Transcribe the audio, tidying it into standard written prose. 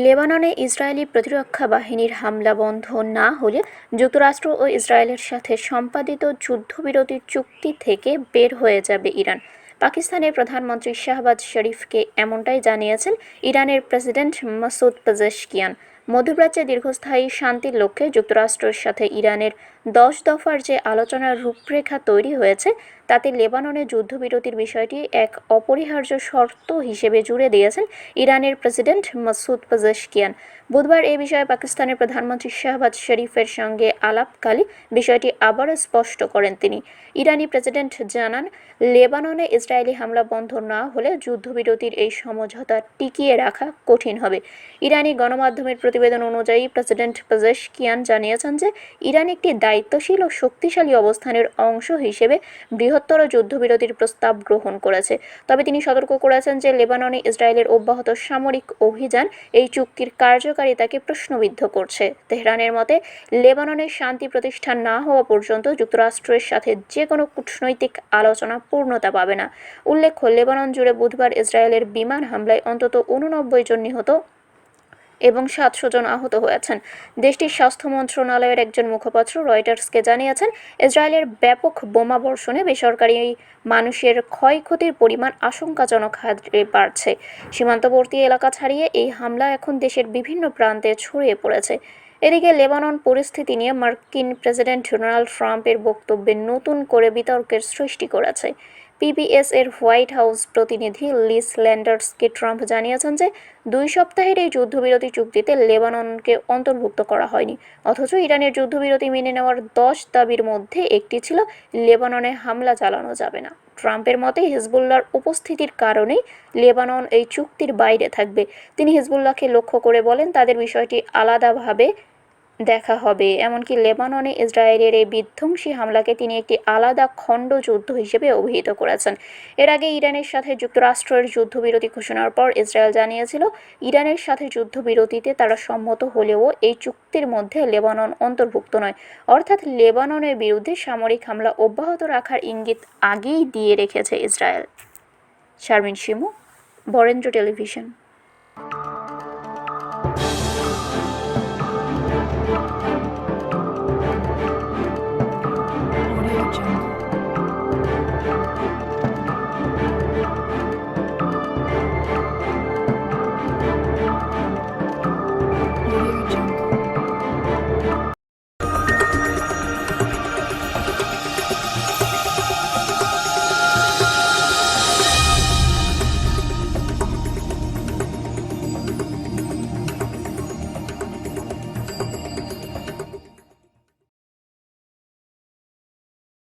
লেবাননে ইসরায়েলি প্রতিরক্ষা বাহিনীর হামলা বন্ধ না হলে যুক্তরাষ্ট্র ও ইসরায়েলের সাথে সম্পাদিত যুদ্ধবিরতি চুক্তি থেকে বের হয়ে যাবে ইরান। পাকিস্তানের প্রধানমন্ত্রী শাহবাজ শরীফকে এমনটাই জানিয়েছেন ইরানের প্রেসিডেন্ট মাসুদ পেজেশকিয়ান। মধ্যপ্রাচ্যে দীর্ঘস্থায়ী শান্তির লক্ষ্যে যুক্তরাষ্ট্রের সাথে ইরানের 10 দফার যে আলোচনার রূপরেখা তৈরি হয়েছে, তাতে লেবাননে যুদ্ধবিরতির বিষয়টি এক অপরিহার্য শর্ত হিসেবে জুড়ে দিয়েছেন ইরানের প্রেসিডেন্ট মাসুদ পেজেশকিয়ান। বুধবার এ বিষয়ে পাকিস্তানের প্রধানমন্ত্রী শাহবাজ শরীফের সঙ্গে আলাপকালে বিষয়টি আবারও স্পষ্ট করেন তিনি। ইরানি প্রেসিডেন্ট জানান, লেবাননে ইসরায়েলি হামলা বন্ধ না হলে যুদ্ধবিরতির এই সমঝোতা টিকিয়ে রাখা কঠিন হবে। ইরানি গণমাধ্যমের প্রতিবেদন অনুযায়ী প্রেসিডেন্ট পেজেশকিয়ান জানিয়েছেন যে ইরান একটি দায়িত্বশীল ও শক্তিশালী অবস্থানের অংশ হিসেবে বৃহত্তর যুদ্ধবিরতির প্রস্তাব গ্রহণ করেছে। তবে তিনি সতর্ক করেছেন যে লেবাননে ইসরায়েলের অব্যাহত সামরিক অভিযান এই চুক্তির কার্যকারিতাকে প্রশ্নবিদ্ধ করছে। তেহরানের মতে, লেবাননের শান্তি প্রতিষ্ঠা না হওয়া পর্যন্ত যুক্তরাষ্ট্রের সাথে যে কোনো কূটনৈতিক আলোচনা পূর্ণতা পাবে না। উল্লেখ্য, লেবানন জুড়ে বুধবার ইসরায়েলের বিমান হামলায় অন্তত 89 জন নিহত এবং 700 জন আহত হয়েছেন। দেশটির স্বাস্থ্য মন্ত্রণালয়ের একজন মুখপাত্র রয়টার্সকে জানিয়েছেন, ইসরায়েলের ব্যাপক বোমা বর্ষণে বেসরকারি মানুষের ক্ষয়ক্ষতির পরিমাণ আশঙ্কাজনক হারে বাড়ছে। সীমান্তবর্তী এলাকা ছাড়িয়ে এই হামলা এখন দেশের বিভিন্ন প্রান্তে ছড়িয়ে পড়েছে। এদিকে লেবানন পরিস্থিতি নিয়ে মার্কিন প্রেসিডেন্ট ডোনাল্ড ট্রাম্পের বক্তব্যে নতুন করে বিতর্কের সৃষ্টি করেছে। পিবিএস এর হোয়াইট হাউস প্রতিনিধি লিস ল্যান্ডার্সকে ট্রাম্প জানিয়েছেন যে 2 সপ্তাহের এই যুদ্ধবিরতি চুক্তিতে লেবাননকে অন্তর্ভুক্ত করা হয়নি। অথচ ইরানের যুদ্ধবিরতি মেনে নেওয়ার 10 দাবির মধ্যে একটি ছিল লেবাননে হামলা চালানো যাবে না। ট্রাম্পের মতে, হিজবুল্লাহর উপস্থিতির কারণেই লেবানন এই চুক্তির বাইরে থাকবে। তিনি হিজবুল্লাহকে লক্ষ্য করে বলেন, তাদের বিষয়টি আলাদাভাবে দেখা হবে। এমনকি লেবাননে ইসরায়েলের এই বিধ্বংসী হামলাকে তিনি একটি আলাদা খণ্ড যুদ্ধ হিসেবে অভিহিত করেছেন। এর আগে ইরানের সাথে যুক্তরাষ্ট্রের যুদ্ধবিরতি ঘোষণার পর ইসরায়েল জানিয়েছিল, ইরানের সাথে যুদ্ধবিরতিতে তারা সম্মত হলেও এই চুক্তির মধ্যে লেবানন অন্তর্ভুক্ত নয়। অর্থাৎ লেবাননের বিরুদ্ধে সামরিক হামলা অব্যাহত রাখার ইঙ্গিত আগেই দিয়ে রেখেছে ইসরায়েল। শারমিন শিমু, বরেন্দ্র টেলিভিশন।